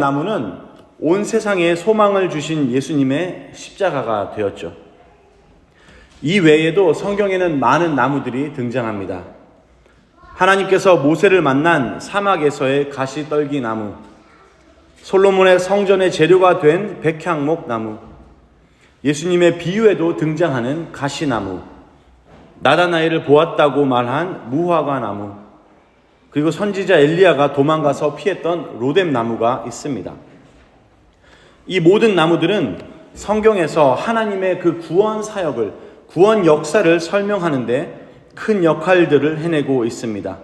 나무는 온 세상에 소망을 주신 예수님의 십자가가 되었죠. 이 외에도 성경에는 많은 나무들이 등장합니다. 하나님께서 모세를 만난 사막에서의 가시떨기 나무, 솔로몬의 성전의 재료가 된 백향목 나무, 예수님의 비유에도 등장하는 가시나무, 나다나엘을 보았다고 말한 무화과 나무, 그리고 선지자 엘리야가 도망가서 피했던 로뎀 나무가 있습니다. 이 모든 나무들은 성경에서 하나님의 그 구원 사역을, 구원 역사를 설명하는데 큰 역할들을 해내고 있습니다.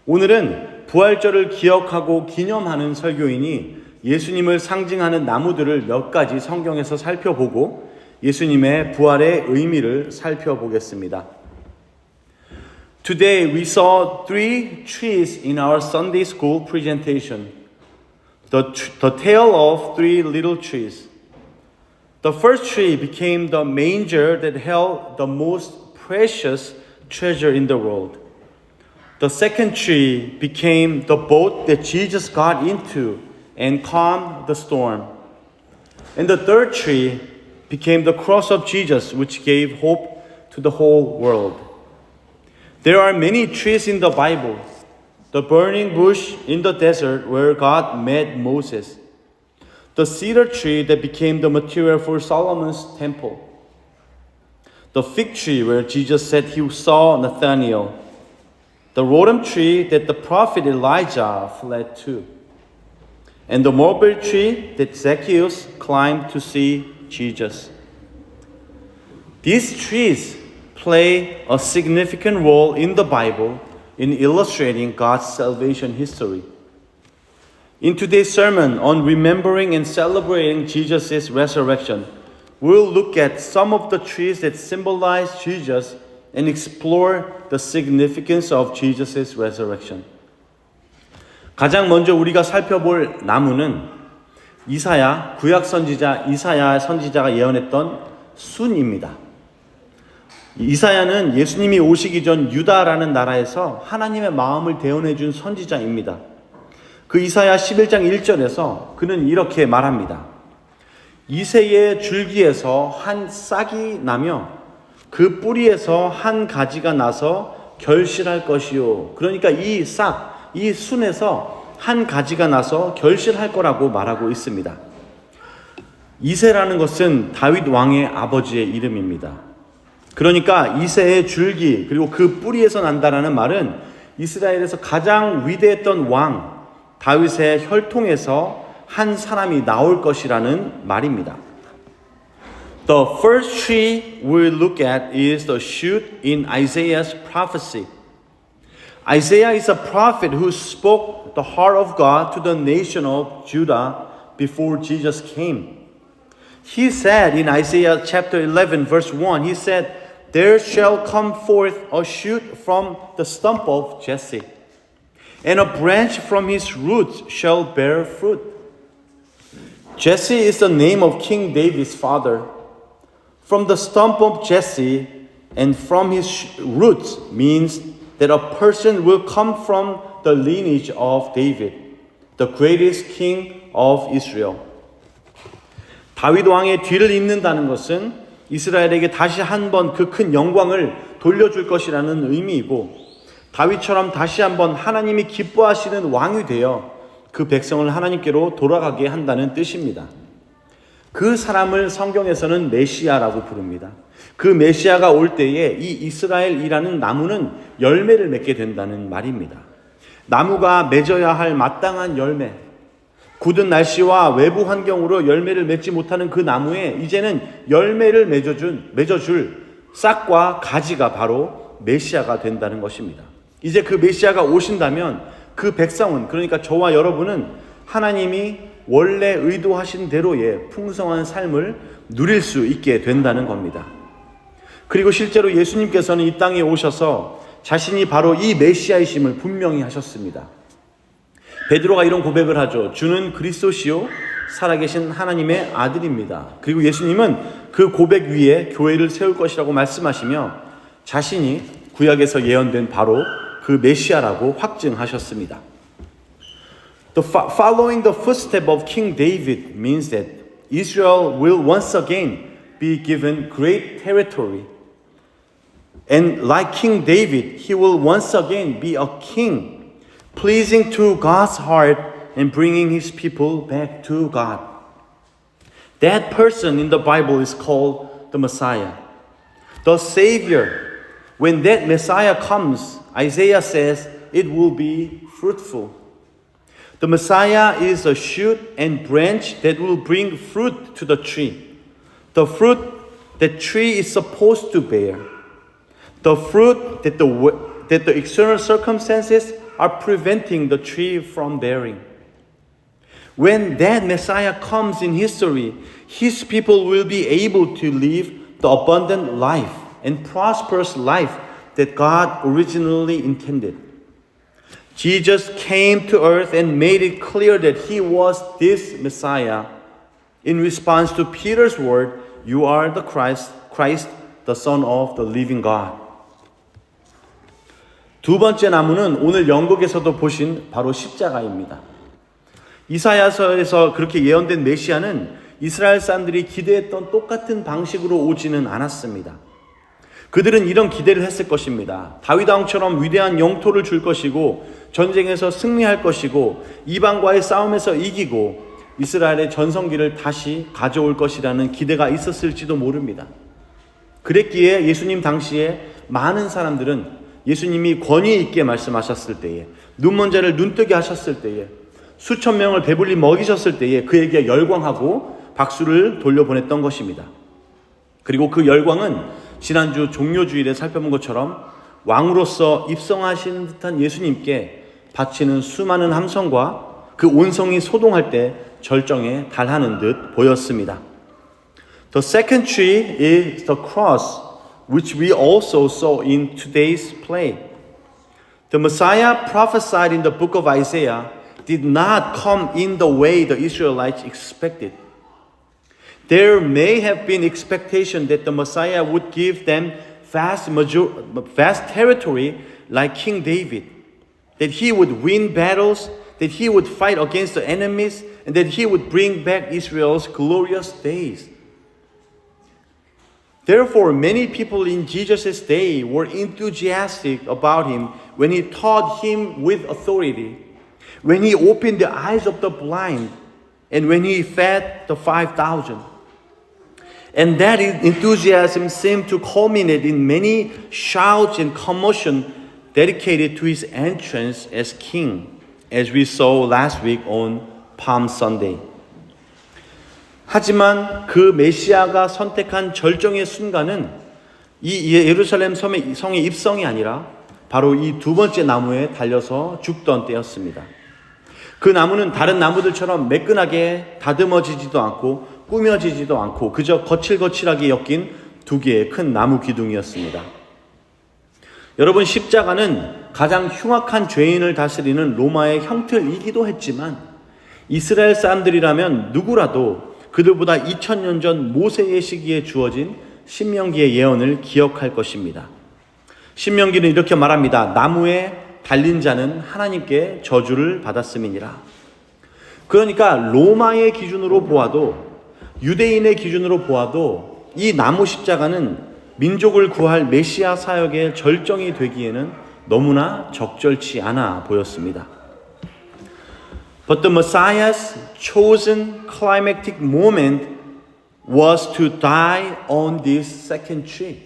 오늘은 부활절을 기억하고 기념하는 설교이니 예수님을 상징하는 나무들을 몇 가지 성경에서 살펴보고 예수님의 부활의 의미를 살펴보겠습니다. Today we saw 3 trees in our Sunday school presentation. The tale of 3 little trees. The first tree became the manger that held the most precious treasure in the world. The second tree became the boat that Jesus got into and calmed the storm. And the third tree became the cross of Jesus, which gave hope to the whole world. There are many trees in the Bible. The burning bush in the desert where God met Moses. The cedar tree that became the material for Solomon's temple. The fig tree where Jesus said he saw Nathanael. The rotem tree that the prophet Elijah fled to. And the mulberry tree that Zacchaeus climbed to see Jesus. These trees play a significant role in the Bible in illustrating God's salvation history. In today's sermon on remembering and celebrating Jesus' resurrection, we'll look at some of the trees that symbolize Jesus and explore the significance of Jesus' resurrection. 가장 먼저 우리가 살펴볼 나무는 이사야, 구약 선지자 이사야 선지자가 예언했던 순입니다. 이사야는 예수님이 오시기 전 유다라는 나라에서 하나님의 마음을 대언해 준 선지자입니다. 그 이사야 11장 1절에서 그는 이렇게 말합니다. 이새의 줄기에서 한 싹이 나며 그 뿌리에서 한 가지가 나서 결실할 것이요. 그러니까 이 싹, 이 순에서 한 가지가 나서 결실할 거라고 말하고 있습니다. 이새라는 것은 다윗 왕의 아버지의 이름입니다. 그러니까 이새의 줄기 그리고 그 뿌리에서 난다라는 말은 이스라엘에서 가장 위대했던 왕 다윗의 혈통에서 한 사람이 나올 것이라는 말입니다. The first tree we'll look at is the shoot in Isaiah's prophecy. Isaiah is a prophet who spoke the heart of God to the nation of Judah before Jesus came. He said in Isaiah chapter 11 verse 1, he said, "There shall come forth a shoot from the stump of Jesse, and a branch from his roots shall bear fruit." Jesse is the name of King David's father. From the stump of Jesse and from his roots means that a person will come from the lineage of David, the greatest king of Israel. 다윗 왕의 뒤를 잇는다는 것은 이스라엘에게 다시 한번 그 큰 영광을 돌려줄 것이라는 의미이고 다윗처럼 다시 한번 하나님이 기뻐하시는 왕이 되어 그 백성을 하나님께로 돌아가게 한다는 뜻입니다. 그 사람을 성경에서는 메시아라고 부릅니다. 그 메시아가 올 때에 이 이스라엘이라는 나무는 열매를 맺게 된다는 말입니다. 나무가 맺어야 할 마땅한 열매, 굳은 날씨와 외부 환경으로 열매를 맺지 못하는 그 나무에 이제는 열매를 맺어줄 싹과 가지가 바로 메시아가 된다는 것입니다. 이제 그 메시아가 오신다면 그 백성은, 그러니까 저와 여러분은 하나님이 원래 의도하신 대로의 풍성한 삶을 누릴 수 있게 된다는 겁니다. 그리고 실제로 예수님께서는 이 땅에 오셔서 자신이 바로 이 메시아이심을 분명히 하셨습니다. 베드로가 이런 고백을 하죠. 주는 그리스도시요 살아계신 하나님의 아들입니다. 그리고 예수님은 그 고백 위에 교회를 세울 것이라고 말씀하시며 자신이 구약에서 예언된 바로 그 메시아라고 확증하셨습니다. Following the footsteps of King David means that Israel will once again be given great territory. And like King David, he will once again be a king, pleasing to God's heart and bringing his people back to God. That person in the Bible is called the Messiah, the Savior. When that Messiah comes, Isaiah says it will be fruitful. The Messiah is a shoot and branch that will bring fruit to the tree. The fruit that tree is supposed to bear. The fruit that the external circumstances are preventing the tree from bearing. When that Messiah comes in history, his people will be able to live the abundant life and prosperous life that God originally intended. Jesus came to earth and made it clear that he was this Messiah. In response to Peter's word, "You are the Christ, the Son of the living God." 두 번째 나무는 오늘 연극에서도 보신 바로 십자가입니다. 이사야서에서 그렇게 예언된 메시아는 이스라엘 사람들이 기대했던 똑같은 방식으로 오지는 않았습니다. 그들은 이런 기대를 했을 것입니다. 다윗 왕처럼 위대한 영토를 줄 것이고 전쟁에서 승리할 것이고 이방과의 싸움에서 이기고 이스라엘의 전성기를 다시 가져올 것이라는 기대가 있었을지도 모릅니다. 그랬기에 예수님 당시에 많은 사람들은 예수님이 권위 있게 말씀하셨을 때에, 눈먼 자를 눈뜨게 하셨을 때에, 수천 명을 배불리 먹이셨을 때에 그에게 열광하고 박수를 돌려보냈던 것입니다. 그리고 그 열광은 지난주 종료주일에 살펴본 것처럼 왕으로서 입성하시는 듯한 예수님께 바치는 수많은 함성과 그 온성이 소동할 때 절정에 달하는 듯 보였습니다. The second tree is the cross, which we also saw in today's play. The Messiah prophesied in the book of Isaiah did not come in the way the Israelites expected. There may have been expectation that the Messiah would give them vast territory like King David, that he would win battles, that he would fight against the enemies, and that he would bring back Israel's glorious days. Therefore, many people in Jesus' day were enthusiastic about him when he taught him with authority, when he opened the eyes of the blind, and when he fed the 5,000. And that enthusiasm seemed to culminate in many shouts and commotion dedicated to his entrance as king, as we saw last week on Palm Sunday. 하지만 그 메시아가 선택한 절정의 순간은 이 예루살렘 성의 입성이 아니라 바로 이 두 번째 나무에 달려서 죽던 때였습니다. 그 나무는 다른 나무들처럼 매끈하게 다듬어지지도 않고 꾸며지지도 않고 그저 거칠거칠하게 엮인 두 개의 큰 나무 기둥이었습니다. 여러분, 십자가는 가장 흉악한 죄인을 다스리는 로마의 형틀이기도 했지만 이스라엘 사람들이라면 누구라도 그들보다 2000년 전 모세의 시기에 주어진 신명기의 예언을 기억할 것입니다. 신명기는 이렇게 말합니다. 나무에 달린 자는 하나님께 저주를 받았음이니라. 그러니까 로마의 기준으로 보아도, 유대인의 기준으로 보아도 이 나무 십자가는 민족을 구할 메시아 사역의 절정이 되기에는 너무나 적절치 않아 보였습니다. But the Messiah's chosen climactic moment was to die on this second tree,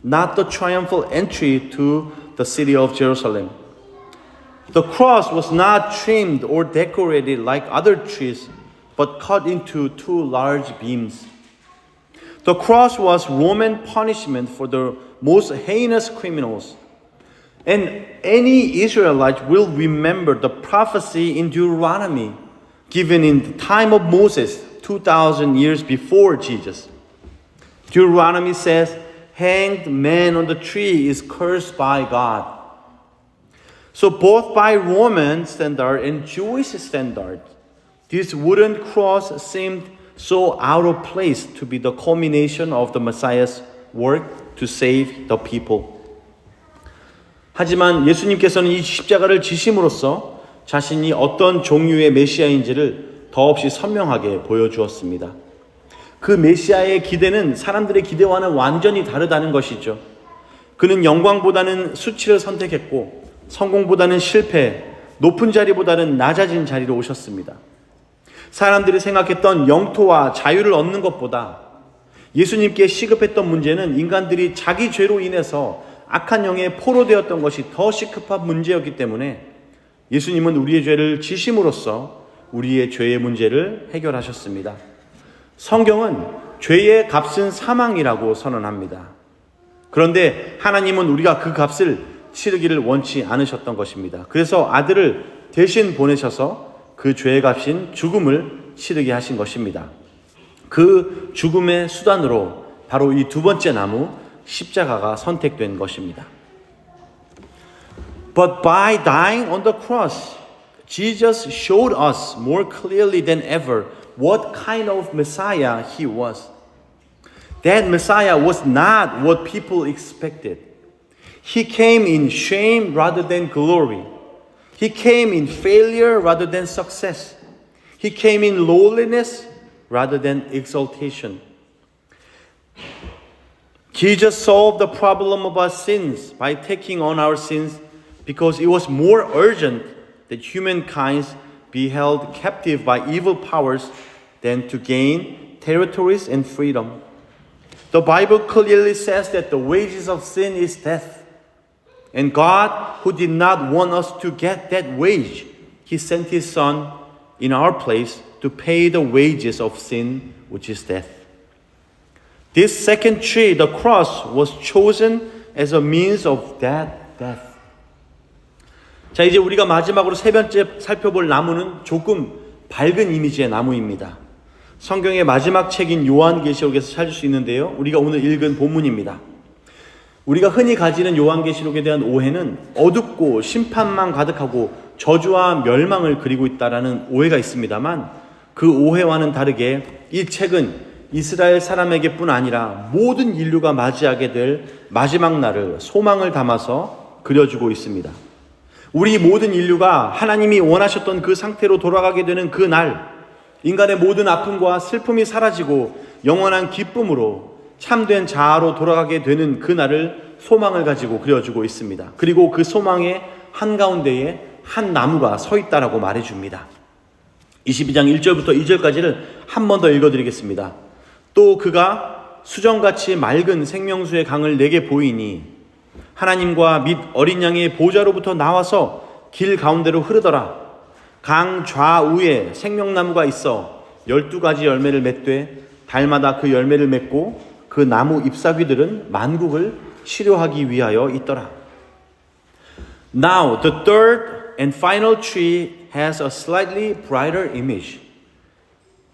not the triumphal entry to the city of Jerusalem. The cross was not trimmed or decorated like other trees, but cut into two large beams. The cross was Roman punishment for the most heinous criminals. And any Israelite will remember the prophecy in Deuteronomy given in the time of Moses 2,000 years before Jesus. Deuteronomy says, hanged man on the tree is cursed by God. So both by Roman standard and Jewish standard, this wooden cross seemed so out of place to be the culmination of the Messiah's work to save the people. 하지만 예수님께서는 이 십자가를 지심으로써 자신이 어떤 종류의 메시아인지를 더없이 선명하게 보여주었습니다. 그 메시아의 기대는 사람들의 기대와는 완전히 다르다는 것이죠. 그는 영광보다는 수치를 선택했고 성공보다는 실패, 높은 자리보다는 낮아진 자리로 오셨습니다. 사람들이 생각했던 영토와 자유를 얻는 것보다 예수님께 시급했던 문제는 인간들이 자기 죄로 인해서 악한 영에 포로되었던 것이 더 시급한 문제였기 때문에 예수님은 우리의 죄를 지심으로써 우리의 죄의 문제를 해결하셨습니다. 성경은 죄의 값은 사망이라고 선언합니다. 그런데 하나님은 우리가 그 값을 치르기를 원치 않으셨던 것입니다. 그래서 아들을 대신 보내셔서 그 죄의 값인 죽음을 치르게 하신 것입니다. 그 죽음의 수단으로 바로 이 두 번째 나무 십자가가 선택된 것입니다. But by dying on the cross, Jesus showed us more clearly than ever what kind of Messiah he was. That Messiah was not what people expected. He came in shame rather than glory. He came in failure rather than success. He came in lowliness rather than exaltation. Jesus solved the problem of our sins by taking on our sins because it was more urgent that humankind be held captive by evil powers than to gain territories and freedom. The Bible clearly says that the wages of sin is death. And God, who did not want us to get that wage, He sent His Son in our place to pay the wages of sin, which is death. This second tree, the cross, was chosen as a means of that death. 자, 이제 우리가 마지막으로 세 번째 살펴볼 나무는 조금 밝은 이미지의 나무입니다. 성경의 마지막 책인 요한계시록에서 찾을 수 있는데요. 우리가 오늘 읽은 본문입니다. 우리가 흔히 가지는 요한계시록에 대한 오해는 어둡고 심판만 가득하고 저주와 멸망을 그리고 있다라는 오해가 있습니다만 그 오해와는 다르게 이 책은 이스라엘 사람에게뿐 아니라 모든 인류가 맞이하게 될 마지막 날을 소망을 담아서 그려주고 있습니다. 우리 모든 인류가 하나님이 원하셨던 그 상태로 돌아가게 되는 그 날, 인간의 모든 아픔과 슬픔이 사라지고 영원한 기쁨으로 참된 자아로 돌아가게 되는 그 날을 소망을 가지고 그려주고 있습니다. 그리고 그 소망의 한가운데에 한 나무가 서 있다라고 말해줍니다. 22장 1절부터 2절까지를 한 번 더 읽어드리겠습니다. 또 그가 수정같이 맑은 생명수의 강을 내게 보이니 하나님과 및 어린 양의 보좌로부터 나와서 길 가운데로 흐르더라. 강 좌우에 생명나무가 있어 12가지 열매를 맺되 달마다 그 열매를 맺고 그 나무 잎사귀들은 만국을 치료하기 위하여 있더라. Now the third and final tree has a slightly brighter image.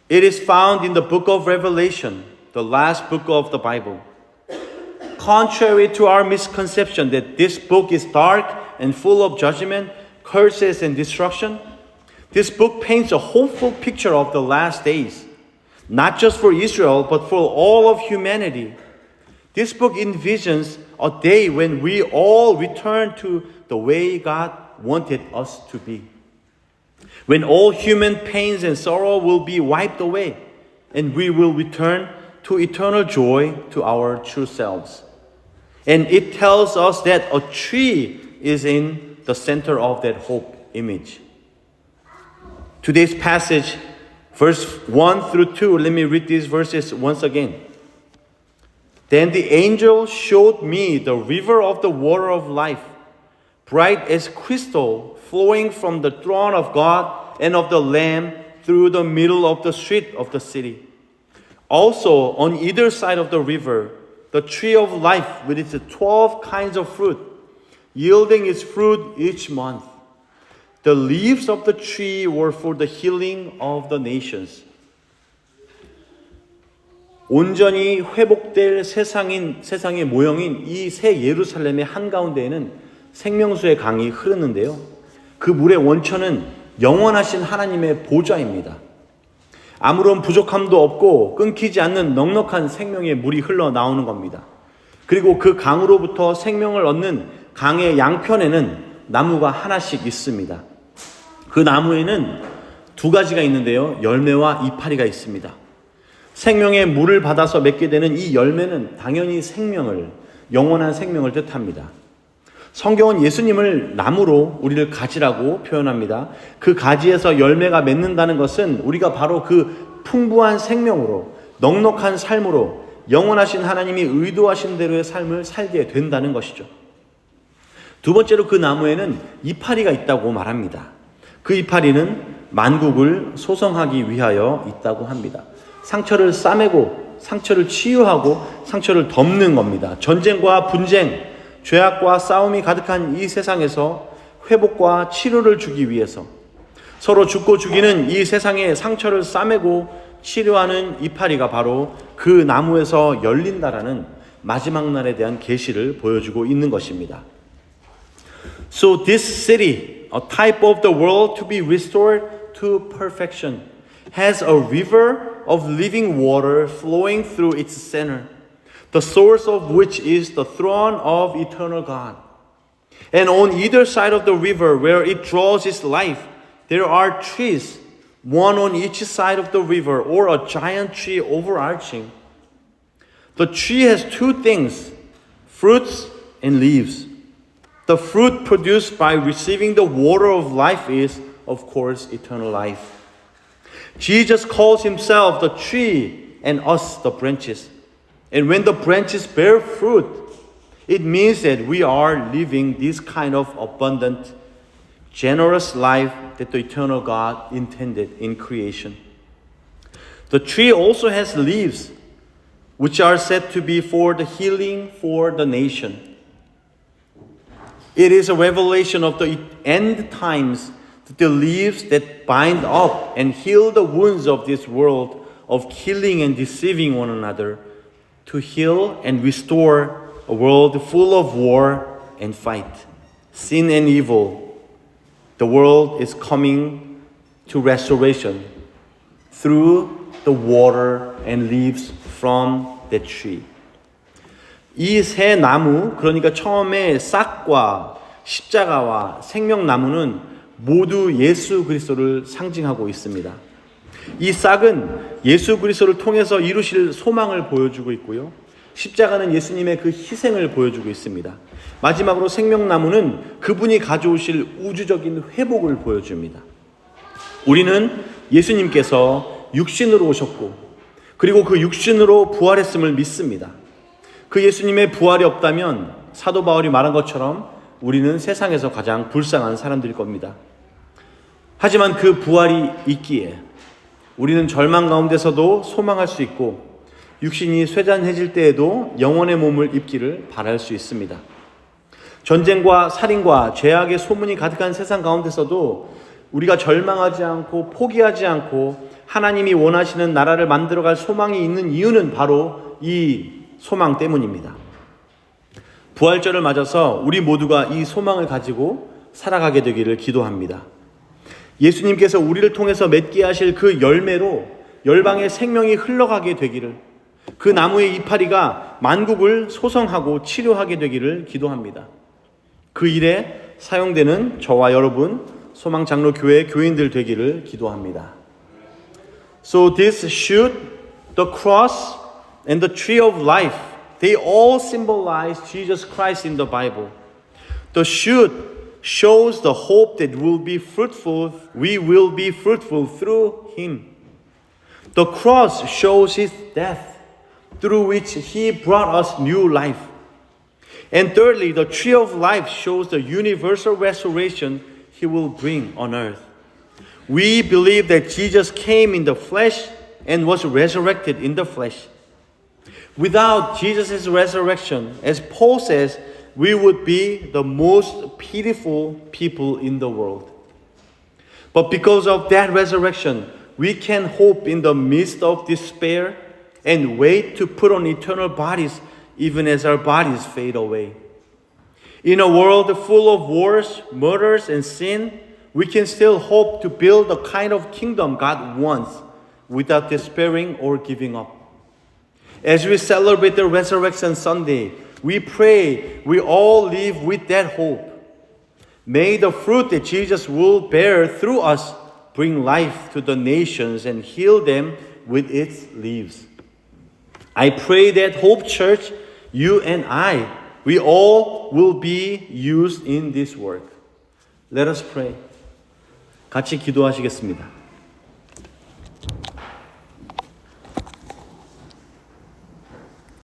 It is found in the book of Revelation, the last book of the Bible. Contrary to our misconception that this book is dark and full of judgment, curses, and destruction, this book paints a hopeful picture of the last days, not just for Israel, but for all of humanity. This book envisions a day when we all return to the way God wanted us to be. When all human pains and sorrow will be wiped away, and we will return to eternal joy to our true selves. And it tells us that a tree is in the center of that hope image. Today's passage, verse 1 through 2, let me read these verses once again. Then the angel showed me the river of the water of life, bright as crystal, flowing from the throne of God and of the Lamb through the middle of the street of the city. Also, on either side of the river, the tree of life with its 12 kinds of fruit, yielding its fruit each month. The leaves of the tree were for the healing of the nations. 온전히 회복될 세상의 모형인 이 새 예루살렘의 한가운데에는 생명수의 강이 흐르는데요. 그 물의 원천은 영원하신 하나님의 보좌입니다. 아무런 부족함도 없고 끊기지 않는 넉넉한 생명의 물이 흘러나오는 겁니다. 그리고 그 강으로부터 생명을 얻는 강의 양편에는 나무가 하나씩 있습니다. 그 나무에는 두 가지가 있는데요. 열매와 이파리가 있습니다. 생명의 물을 받아서 맺게 되는 이 열매는 당연히 생명을, 영원한 생명을 뜻합니다. 성경은 예수님을 나무로 우리를 가지라고 표현합니다. 그 가지에서 열매가 맺는다는 것은 우리가 바로 그 풍부한 생명으로, 넉넉한 삶으로 영원하신 하나님이 의도하신 대로의 삶을 살게 된다는 것이죠. 두 번째로 그 나무에는 이파리가 있다고 말합니다. 그 이파리는 만국을 소성하기 위하여 있다고 합니다. 상처를 싸매고 상처를 치유하고 상처를 덮는 겁니다. 전쟁과 분쟁, 죄악과 싸움이 가득한 이 세상에서 회복과 치료를 주기 위해서 서로 죽고 죽이는 이 세상의 상처를 싸매고 치료하는 이파리가 바로 그 나무에서 열린다라는 마지막 날에 대한 계시를 보여주고 있는 것입니다. So this city, a type of the world to be restored to perfection, has a river of living water flowing through its center, the source of which is the throne of eternal God. And on either side of the river where it draws its life, there are trees, one on each side of the river, or a giant tree overarching. The tree has two things, fruits and leaves. The fruit produced by receiving the water of life is, of course, eternal life. Jesus calls himself the tree and us the branches. And when the branches bear fruit, it means that we are living this kind of abundant, generous life that the eternal God intended in creation. The tree also has leaves, which are said to be for the healing for the nation. It is a revelation of the end times that the leaves that bind up and heal the wounds of this world of killing and deceiving one another, to heal and restore a world full of war and fight, sin and evil. The world is coming to restoration through the water and leaves from the tree. 이 세 나무, 그러니까 처음에 싹과 십자가와 생명나무는 모두 예수 그리스도를 상징하고 있습니다. 이 싹은 예수 그리스도를 통해서 이루실 소망을 보여주고 있고요. 십자가는 예수님의 그 희생을 보여주고 있습니다. 마지막으로 생명나무는 그분이 가져오실 우주적인 회복을 보여줍니다. 우리는 예수님께서 육신으로 오셨고 그리고 그 육신으로 부활했음을 믿습니다. 그 예수님의 부활이 없다면 사도 바울이 말한 것처럼 우리는 세상에서 가장 불쌍한 사람들일 겁니다. 하지만 그 부활이 있기에 우리는 절망 가운데서도 소망할 수 있고 육신이 쇠잔해질 때에도 영혼의 몸을 입기를 바랄 수 있습니다. 전쟁과 살인과 죄악의 소문이 가득한 세상 가운데서도 우리가 절망하지 않고 포기하지 않고 하나님이 원하시는 나라를 만들어갈 소망이 있는 이유는 바로 이 소망 때문입니다. 부활절을 맞아서 우리 모두가 이 소망을 가지고 살아가게 되기를 기도합니다. 예수님께서 우리를 통해서 맺게 하실 그 열매로 열방의 생명이 흘러가게 되기를, 그 나무의 이파리가 만국을 소성하고 치료하게 되기를 기도합니다. 그 일에 사용되는 저와 여러분 소망장로교회 교인들 되기를 기도합니다. So this shoot, the cross, and the tree of life, they all symbolize Jesus Christ in the Bible. The shoot shows the hope that we will be fruitful through Him. The cross shows His death, through which He brought us new life. And thirdly, the tree of life shows the universal restoration He will bring on earth. We believe that Jesus came in the flesh and was resurrected in the flesh. Without Jesus' resurrection, as Paul says, we would be the most pitiful people in the world. But because of that resurrection, we can hope in the midst of despair and wait to put on eternal bodies even as our bodies fade away. In a world full of wars, murders, and sin, we can still hope to build the kind of kingdom God wants without despairing or giving up. As we celebrate the Resurrection Sunday, we pray we all live with that hope. May the fruit that Jesus will bear through us bring life to the nations and heal them with its leaves. I pray that Hope Church, you and I, we all will be used in this work. Let us pray. 같이 기도하시겠습니다.